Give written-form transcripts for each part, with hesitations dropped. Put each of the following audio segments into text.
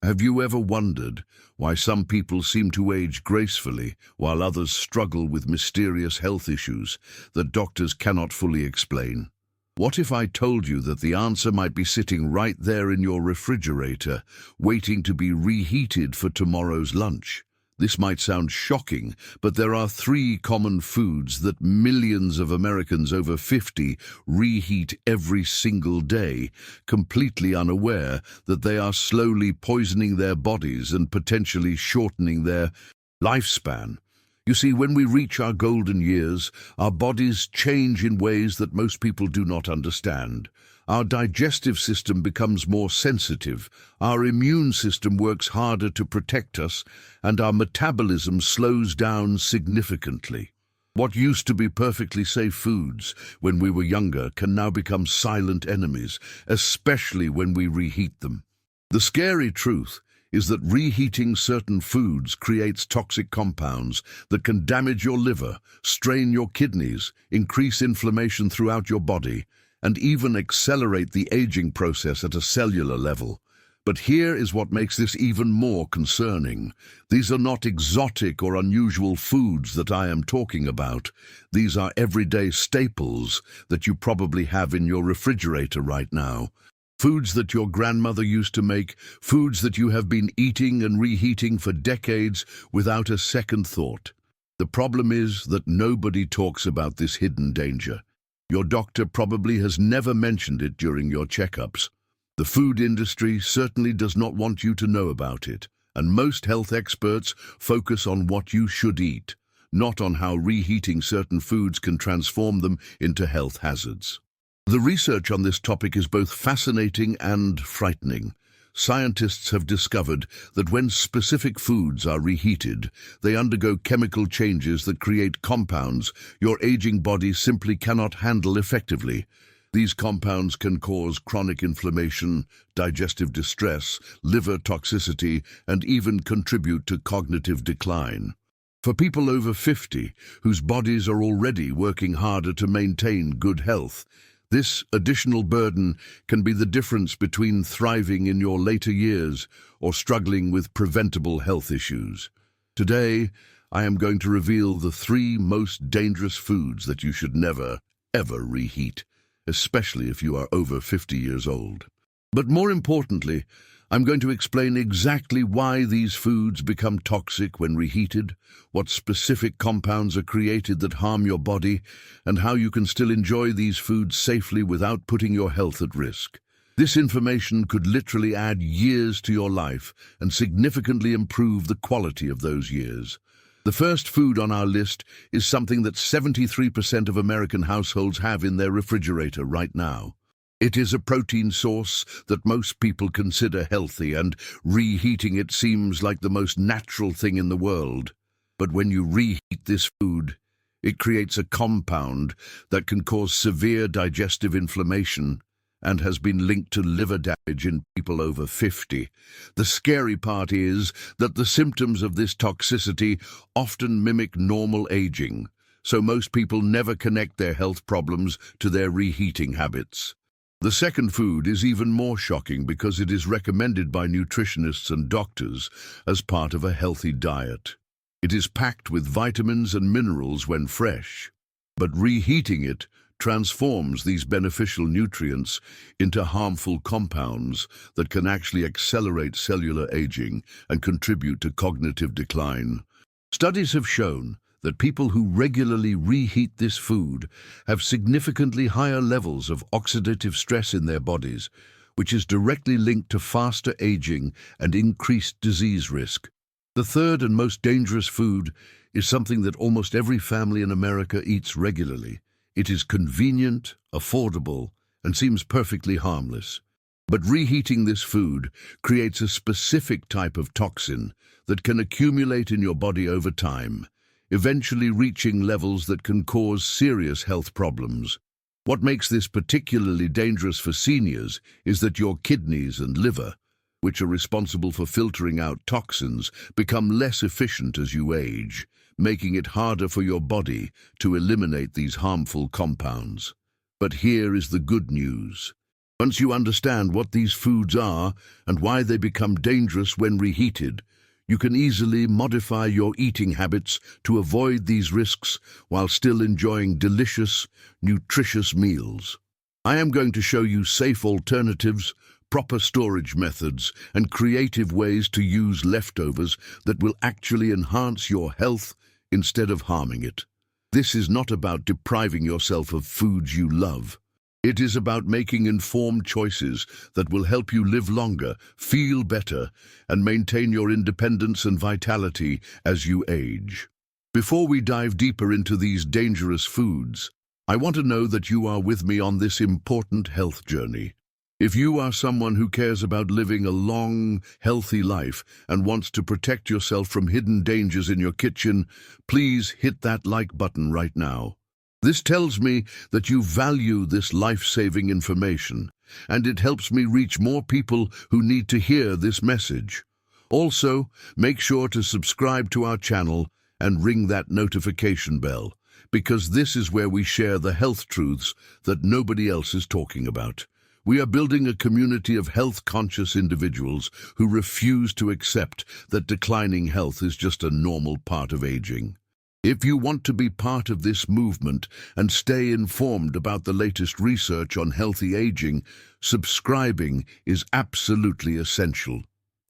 Have you ever wondered why some people seem to age gracefully while others struggle with mysterious health issues that doctors cannot fully explain? What if I told you that the answer might be sitting right there in your refrigerator, waiting to be reheated for tomorrow's lunch? This might sound shocking, but there are three common foods that millions of Americans over 50 reheat every single day, completely unaware that they are slowly poisoning their bodies and potentially shortening their lifespan. You see, when we reach our golden years, our bodies change in ways that most people do not understand. Our digestive system becomes more sensitive, our immune system works harder to protect us, and our metabolism slows down significantly. What used to be perfectly safe foods when we were younger can now become silent enemies, especially when we reheat them. The scary truth is that reheating certain foods creates toxic compounds that can damage your liver, strain your kidneys, increase inflammation throughout your body, and even accelerate the aging process at a cellular level. But here is what makes this even more concerning. These are not exotic or unusual foods that I am talking about. These are everyday staples that you probably have in your refrigerator right now. Foods that your grandmother used to make, foods that you have been eating and reheating for decades without a second thought. The problem is that nobody talks about this hidden danger. Your doctor probably has never mentioned it during your checkups. The food industry certainly does not want you to know about it, and most health experts focus on what you should eat, not on how reheating certain foods can transform them into health hazards. The research on this topic is both fascinating and frightening. Scientists have discovered that when specific foods are reheated, they undergo chemical changes that create compounds your aging body simply cannot handle effectively. These compounds can cause chronic inflammation, digestive distress, liver toxicity, and even contribute to cognitive decline. For people over 50, whose bodies are already working harder to maintain good health, this additional burden can be the difference between thriving in your later years or struggling with preventable health issues. Today, I am going to reveal the three most dangerous foods that you should never, ever reheat, especially if you are over 50 years old. But more importantly, I'm going to explain exactly why these foods become toxic when reheated, what specific compounds are created that harm your body, and how you can still enjoy these foods safely without putting your health at risk. This information could literally add years to your life and significantly improve the quality of those years. The first food on our list is something that 73% of American households have in their refrigerator right now. It is a protein source that most people consider healthy, and reheating it seems like the most natural thing in the world. But when you reheat this food, it creates a compound that can cause severe digestive inflammation and has been linked to liver damage in people over 50. The scary part is that the symptoms of this toxicity often mimic normal aging, so most people never connect their health problems to their reheating habits. The second food is even more shocking because it is recommended by nutritionists and doctors as part of a healthy diet. It is packed with vitamins and minerals when fresh, but reheating it transforms these beneficial nutrients into harmful compounds that can actually accelerate cellular aging and contribute to cognitive decline. Studies have shown that people who regularly reheat this food have significantly higher levels of oxidative stress in their bodies, which is directly linked to faster aging and increased disease risk. The third and most dangerous food is something that almost every family in America eats regularly. It is convenient, affordable, and seems perfectly harmless. But reheating this food creates a specific type of toxin that can accumulate in your body over time, eventually reaching levels that can cause serious health problems. What makes this particularly dangerous for seniors is that your kidneys and liver, which are responsible for filtering out toxins, become less efficient as you age, making it harder for your body to eliminate these harmful compounds. But here is the good news. Once you understand what these foods are and why they become dangerous when reheated, you can easily modify your eating habits to avoid these risks while still enjoying delicious, nutritious meals. I am going to show you safe alternatives, proper storage methods, and creative ways to use leftovers that will actually enhance your health instead of harming it. This is not about depriving yourself of foods you love. It is about making informed choices that will help you live longer, feel better, and maintain your independence and vitality as you age. Before we dive deeper into these dangerous foods, I want to know that you are with me on this important health journey. If you are someone who cares about living a long, healthy life and wants to protect yourself from hidden dangers in your kitchen, please hit that like button right now. This tells me that you value this life-saving information, and it helps me reach more people who need to hear this message. Also, make sure to subscribe to our channel and ring that notification bell, because this is where we share the health truths that nobody else is talking about. We are building a community of health-conscious individuals who refuse to accept that declining health is just a normal part of aging. If you want to be part of this movement and stay informed about the latest research on healthy aging, subscribing is absolutely essential.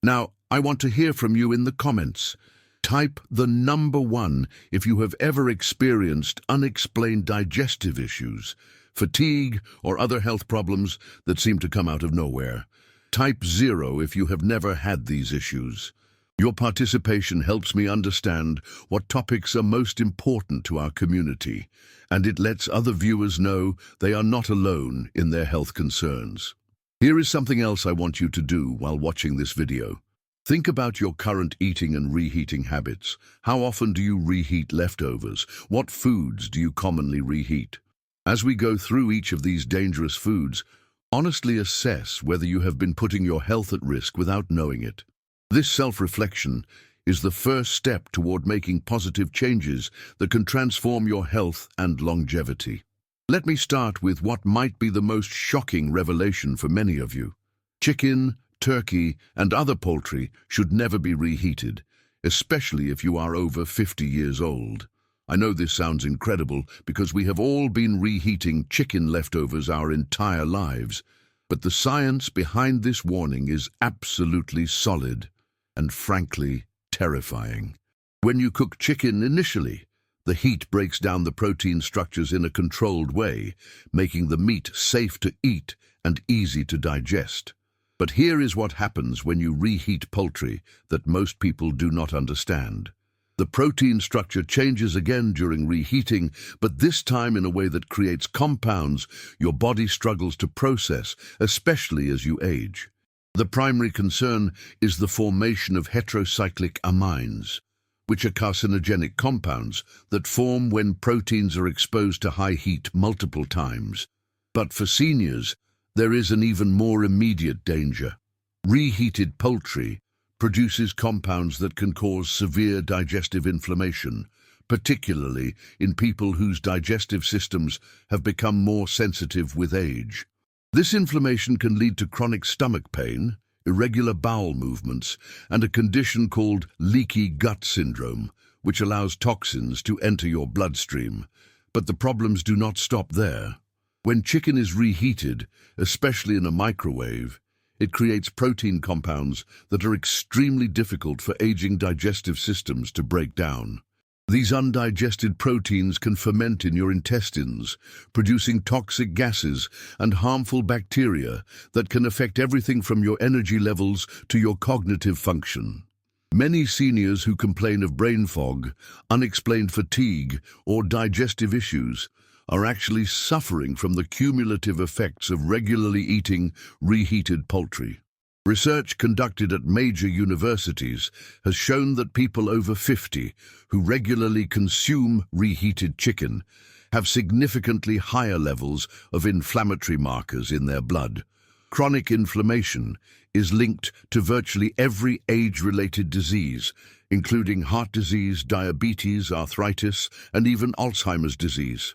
Now, I want to hear from you in the comments. Type the number 1 if you have ever experienced unexplained digestive issues, fatigue, or other health problems that seem to come out of nowhere. Type 0 if you have never had these issues. Your participation helps me understand what topics are most important to our community, and it lets other viewers know they are not alone in their health concerns. Here is something else I want you to do while watching this video. Think about your current eating and reheating habits. How often do you reheat leftovers? What foods do you commonly reheat? As we go through each of these dangerous foods, honestly assess whether you have been putting your health at risk without knowing it. This self-reflection is the first step toward making positive changes that can transform your health and longevity. Let me start with what might be the most shocking revelation for many of you. Chicken, turkey, and other poultry should never be reheated, especially if you are over 50 years old. I know this sounds incredible because we have all been reheating chicken leftovers our entire lives, but the science behind this warning is absolutely solid and frankly terrifying. When you cook chicken initially, the heat breaks down the protein structures in a controlled way, making the meat safe to eat and easy to digest. But here is what happens when you reheat poultry that most people do not understand. The protein structure changes again during reheating, but this time in a way that creates compounds your body struggles to process, especially as you age. The primary concern is the formation of heterocyclic amines, which are carcinogenic compounds that form when proteins are exposed to high heat multiple times. But for seniors, there is an even more immediate danger. Reheated poultry produces compounds that can cause severe digestive inflammation, particularly in people whose digestive systems have become more sensitive with age. This inflammation can lead to chronic stomach pain, irregular bowel movements, and a condition called leaky gut syndrome, which allows toxins to enter your bloodstream. But the problems do not stop there. When chicken is reheated, especially in a microwave, it creates protein compounds that are extremely difficult for aging digestive systems to break down. These undigested proteins can ferment in your intestines, producing toxic gases and harmful bacteria that can affect everything from your energy levels to your cognitive function. Many seniors who complain of brain fog, unexplained fatigue, or digestive issues are actually suffering from the cumulative effects of regularly eating reheated poultry. Research conducted at major universities has shown that people over 50 who regularly consume reheated chicken have significantly higher levels of inflammatory markers in their blood. Chronic inflammation is linked to virtually every age-related disease, including heart disease, diabetes, arthritis, and even Alzheimer's disease.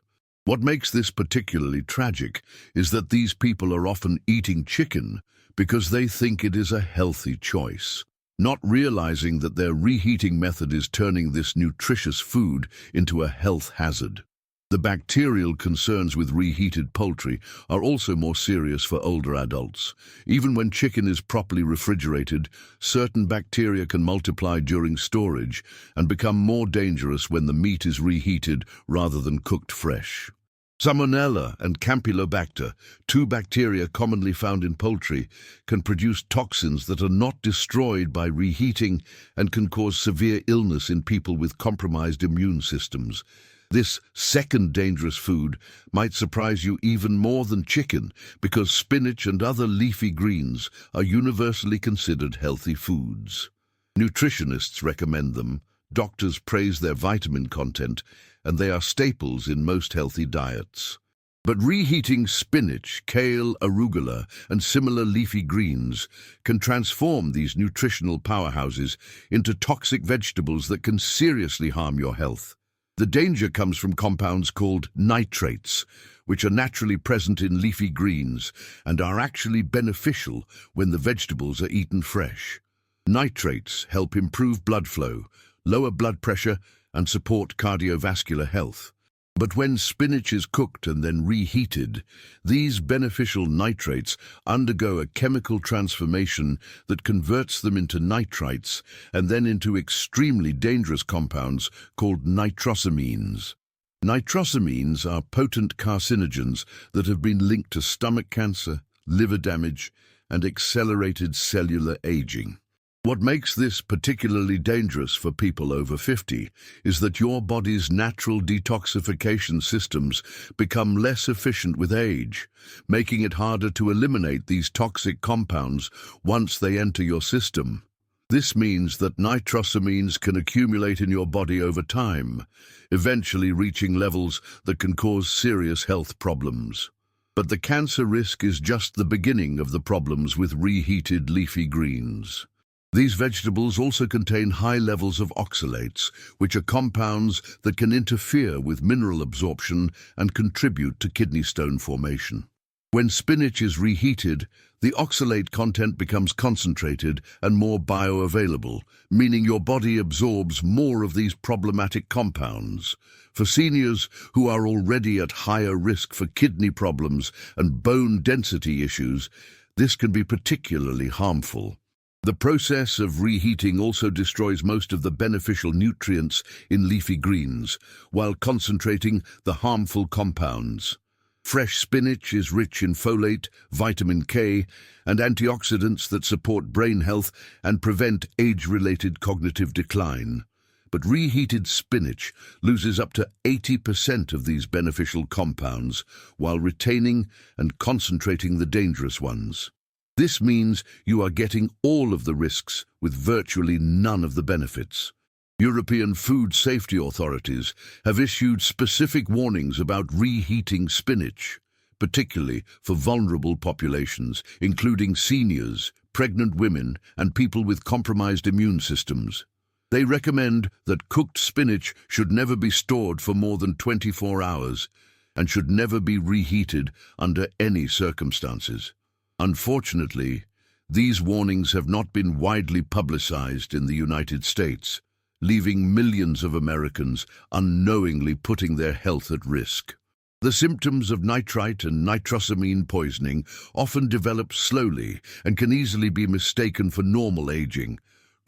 What makes this particularly tragic is that these people are often eating chicken because they think it is a healthy choice, not realizing that their reheating method is turning this nutritious food into a health hazard. The bacterial concerns with reheated poultry are also more serious for older adults. Even when chicken is properly refrigerated, certain bacteria can multiply during storage and become more dangerous when the meat is reheated rather than cooked fresh. Salmonella and Campylobacter, two bacteria commonly found in poultry, can produce toxins that are not destroyed by reheating and can cause severe illness in people with compromised immune systems. This second dangerous food might surprise you even more than chicken because spinach and other leafy greens are universally considered healthy foods. Nutritionists recommend them, doctors praise their vitamin content, and they are staples in most healthy diets. But reheating spinach, kale, arugula, and similar leafy greens can transform these nutritional powerhouses into toxic vegetables that can seriously harm your health. The danger comes from compounds called nitrates, which are naturally present in leafy greens and are actually beneficial when the vegetables are eaten fresh. Nitrates help improve blood flow, lower blood pressure, and support cardiovascular health. But when spinach is cooked and then reheated, these beneficial nitrates undergo a chemical transformation that converts them into nitrites and then into extremely dangerous compounds called nitrosamines. Nitrosamines are potent carcinogens that have been linked to stomach cancer, liver damage, and accelerated cellular aging. What makes this particularly dangerous for people over 50 is that your body's natural detoxification systems become less efficient with age, making it harder to eliminate these toxic compounds once they enter your system. This means that nitrosamines can accumulate in your body over time, eventually reaching levels that can cause serious health problems. But the cancer risk is just the beginning of the problems with reheated leafy greens. These vegetables also contain high levels of oxalates, which are compounds that can interfere with mineral absorption and contribute to kidney stone formation. When spinach is reheated, the oxalate content becomes concentrated and more bioavailable, meaning your body absorbs more of these problematic compounds. For seniors who are already at higher risk for kidney problems and bone density issues, this can be particularly harmful. The process of reheating also destroys most of the beneficial nutrients in leafy greens, while concentrating the harmful compounds. Fresh spinach is rich in folate, vitamin K, and antioxidants that support brain health and prevent age-related cognitive decline. But reheated spinach loses up to 80% of these beneficial compounds, while retaining and concentrating the dangerous ones. This means you are getting all of the risks with virtually none of the benefits. European food safety authorities have issued specific warnings about reheating spinach, particularly for vulnerable populations, including seniors, pregnant women, and people with compromised immune systems. They recommend that cooked spinach should never be stored for more than 24 hours and should never be reheated under any circumstances. Unfortunately, these warnings have not been widely publicized in the United States, leaving millions of Americans unknowingly putting their health at risk. The symptoms of nitrite and nitrosamine poisoning often develop slowly and can easily be mistaken for normal aging.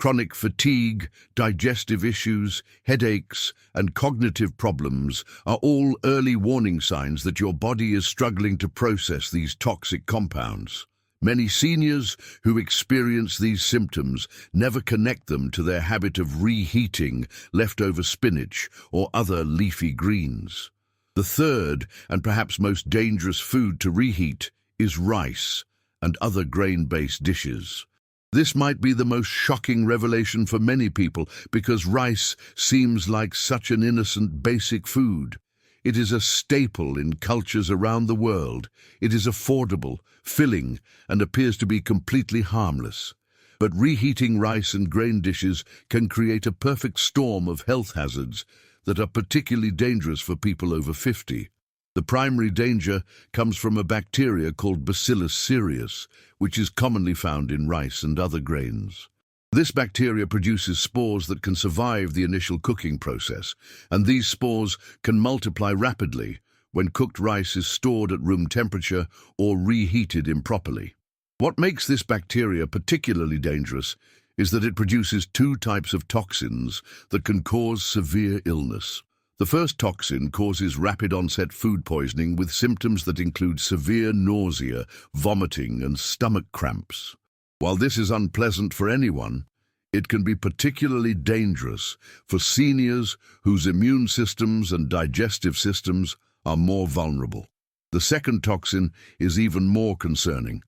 Chronic fatigue, digestive issues, headaches, and cognitive problems are all early warning signs that your body is struggling to process these toxic compounds. Many seniors who experience these symptoms never connect them to their habit of reheating leftover spinach or other leafy greens. The third, and perhaps most dangerous food to reheat, is rice and other grain-based dishes. This might be the most shocking revelation for many people because rice seems like such an innocent, basic food. It is a staple in cultures around the world. It is affordable, filling, and appears to be completely harmless. But reheating rice and grain dishes can create a perfect storm of health hazards that are particularly dangerous for people over 50. The primary danger comes from a bacteria called Bacillus cereus, which is commonly found in rice and other grains. This bacteria produces spores that can survive the initial cooking process, and these spores can multiply rapidly when cooked rice is stored at room temperature or reheated improperly. What makes this bacteria particularly dangerous is that it produces two types of toxins that can cause severe illness. The first toxin causes rapid-onset food poisoning with symptoms that include severe nausea, vomiting, and stomach cramps. While this is unpleasant for anyone, it can be particularly dangerous for seniors whose immune systems and digestive systems are more vulnerable. The second toxin is even more concerning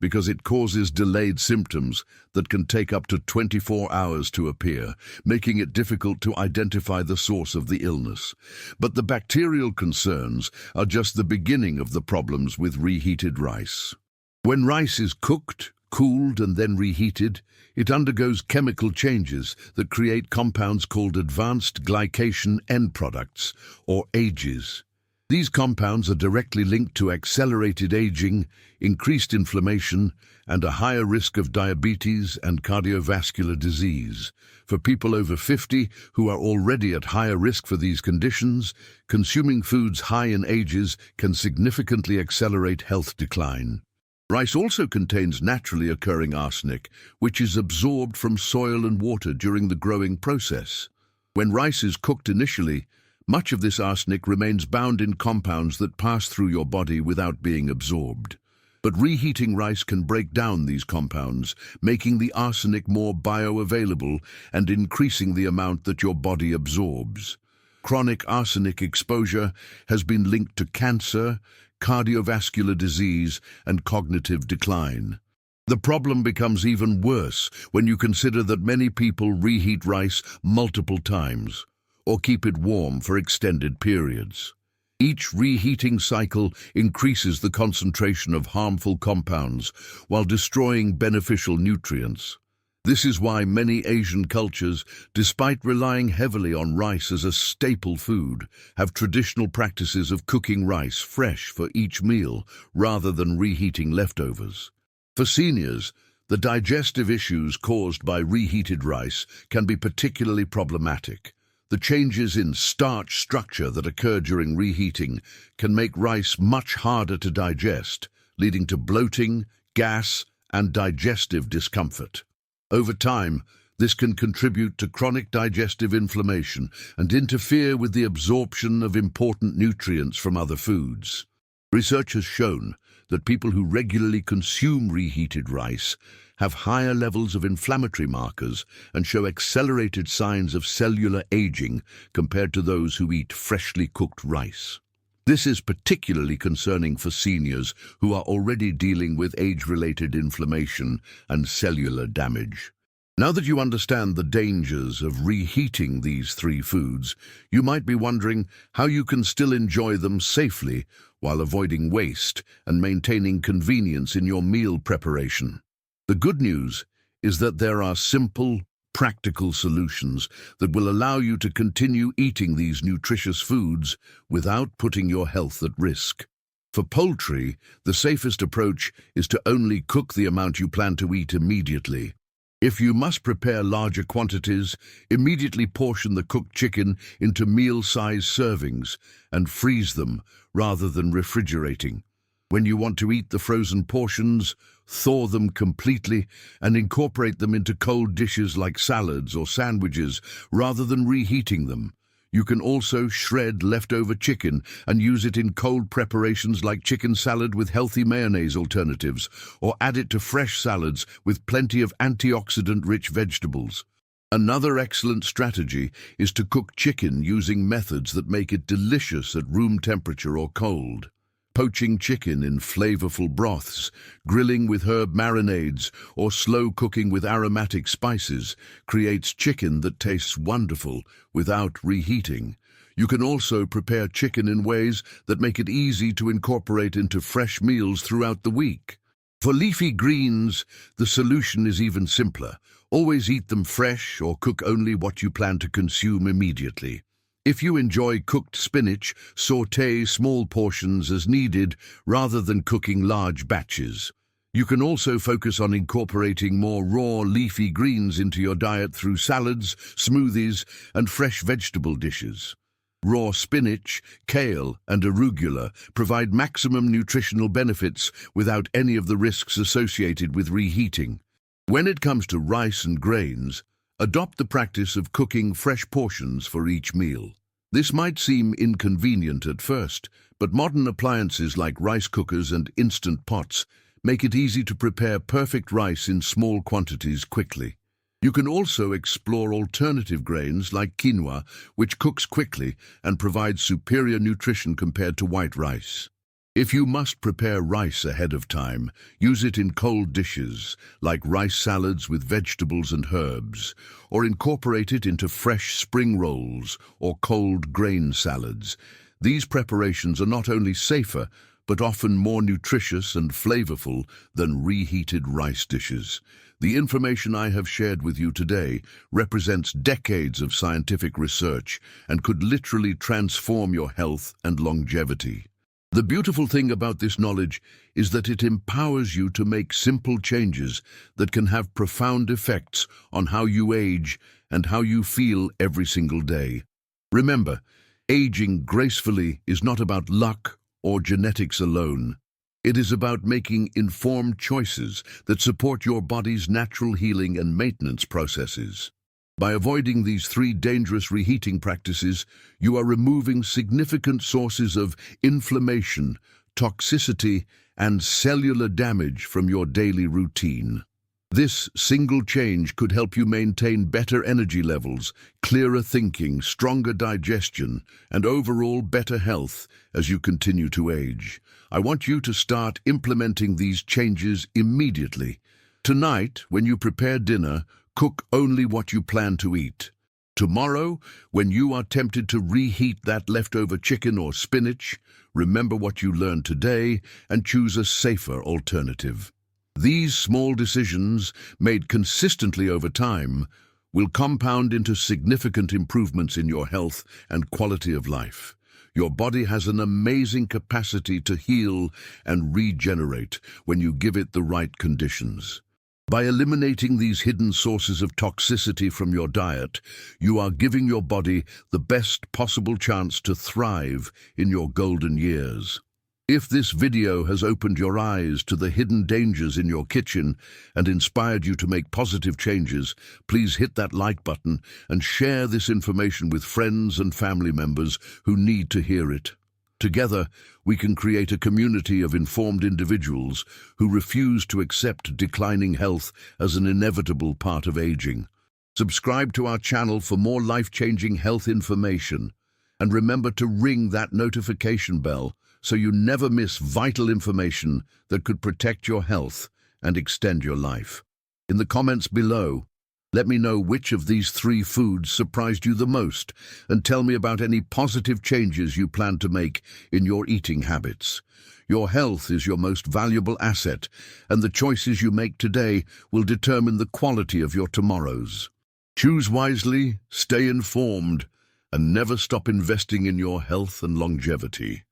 because it causes delayed symptoms that can take up to 24 hours to appear, making it difficult to identify the source of the illness. But the bacterial concerns are just the beginning of the problems with reheated rice. When rice is cooked, cooled, and then reheated, it undergoes chemical changes that create compounds called advanced glycation end products, or AGEs. These compounds are directly linked to accelerated aging, increased inflammation, and a higher risk of diabetes and cardiovascular disease. For people over 50 who are already at higher risk for these conditions, consuming foods high in AGEs can significantly accelerate health decline. Rice also contains naturally occurring arsenic, which is absorbed from soil and water during the growing process. When rice is cooked initially, much of this arsenic remains bound in compounds that pass through your body without being absorbed. But reheating rice can break down these compounds, making the arsenic more bioavailable and increasing the amount that your body absorbs. Chronic arsenic exposure has been linked to cancer, cardiovascular disease, and cognitive decline. The problem becomes even worse when you consider that many people reheat rice multiple times or keep it warm for extended periods. Each reheating cycle increases the concentration of harmful compounds while destroying beneficial nutrients. This is why many Asian cultures, despite relying heavily on rice as a staple food, have traditional practices of cooking rice fresh for each meal rather than reheating leftovers. For seniors, the digestive issues caused by reheated rice can be particularly problematic. The changes in starch structure that occur during reheating can make rice much harder to digest, leading to bloating, gas, and digestive discomfort. Over time, this can contribute to chronic digestive inflammation and interfere with the absorption of important nutrients from other foods. Research has shown that people who regularly consume reheated rice have higher levels of inflammatory markers and show accelerated signs of cellular aging compared to those who eat freshly cooked rice. This is particularly concerning for seniors who are already dealing with age-related inflammation and cellular damage. Now that you understand the dangers of reheating these three foods, you might be wondering how you can still enjoy them safely while avoiding waste and maintaining convenience in your meal preparation. The good news is that there are simple, practical solutions that will allow you to continue eating these nutritious foods without putting your health at risk. For poultry, the safest approach is to only cook the amount you plan to eat immediately. If you must prepare larger quantities, immediately portion the cooked chicken into meal-sized servings and freeze them rather than refrigerating. When you want to eat the frozen portions, thaw them completely and incorporate them into cold dishes like salads or sandwiches rather than reheating them. You can also shred leftover chicken and use it in cold preparations like chicken salad with healthy mayonnaise alternatives, or add it to fresh salads with plenty of antioxidant-rich vegetables. Another excellent strategy is to cook chicken using methods that make it delicious at room temperature or cold. Poaching chicken in flavorful broths, grilling with herb marinades, or slow cooking with aromatic spices creates chicken that tastes wonderful without reheating. You can also prepare chicken in ways that make it easy to incorporate into fresh meals throughout the week. For leafy greens, the solution is even simpler. Always eat them fresh or cook only what you plan to consume immediately. If you enjoy cooked spinach, sauté small portions as needed rather than cooking large batches. You can also focus on incorporating more raw leafy greens into your diet through salads, smoothies, and fresh vegetable dishes. Raw spinach, kale, and arugula provide maximum nutritional benefits without any of the risks associated with reheating. When it comes to rice and grains, adopt the practice of cooking fresh portions for each meal. This might seem inconvenient at first, but modern appliances like rice cookers and instant pots make it easy to prepare perfect rice in small quantities quickly. You can also explore alternative grains like quinoa, which cooks quickly and provides superior nutrition compared to white rice. If you must prepare rice ahead of time, use it in cold dishes, like rice salads with vegetables and herbs, or incorporate it into fresh spring rolls or cold grain salads. These preparations are not only safer, but often more nutritious and flavorful than reheated rice dishes. The information I have shared with you today represents decades of scientific research and could literally transform your health and longevity. The beautiful thing about this knowledge is that it empowers you to make simple changes that can have profound effects on how you age and how you feel every single day. Remember, aging gracefully is not about luck or genetics alone. It is about making informed choices that support your body's natural healing and maintenance processes. By avoiding these 3 dangerous reheating practices, you are removing significant sources of inflammation, toxicity, and cellular damage from your daily routine. This single change could help you maintain better energy levels, clearer thinking, stronger digestion, and overall better health as you continue to age. I want you to start implementing these changes immediately. Tonight, when you prepare dinner, cook only what you plan to eat. Tomorrow, when you are tempted to reheat that leftover chicken or spinach, remember what you learned today and choose a safer alternative. These small decisions, made consistently over time, will compound into significant improvements in your health and quality of life. Your body has an amazing capacity to heal and regenerate when you give it the right conditions. By eliminating these hidden sources of toxicity from your diet, you are giving your body the best possible chance to thrive in your golden years. If this video has opened your eyes to the hidden dangers in your kitchen and inspired you to make positive changes, please hit that like button and share this information with friends and family members who need to hear it. Together, we can create a community of informed individuals who refuse to accept declining health as an inevitable part of aging. Subscribe to our channel for more life-changing health information, and remember to ring that notification bell so you never miss vital information that could protect your health and extend your life. In the comments below, let me know which of these 3 foods surprised you the most, and tell me about any positive changes you plan to make in your eating habits. Your health is your most valuable asset, and the choices you make today will determine the quality of your tomorrows. Choose wisely, stay informed, and never stop investing in your health and longevity.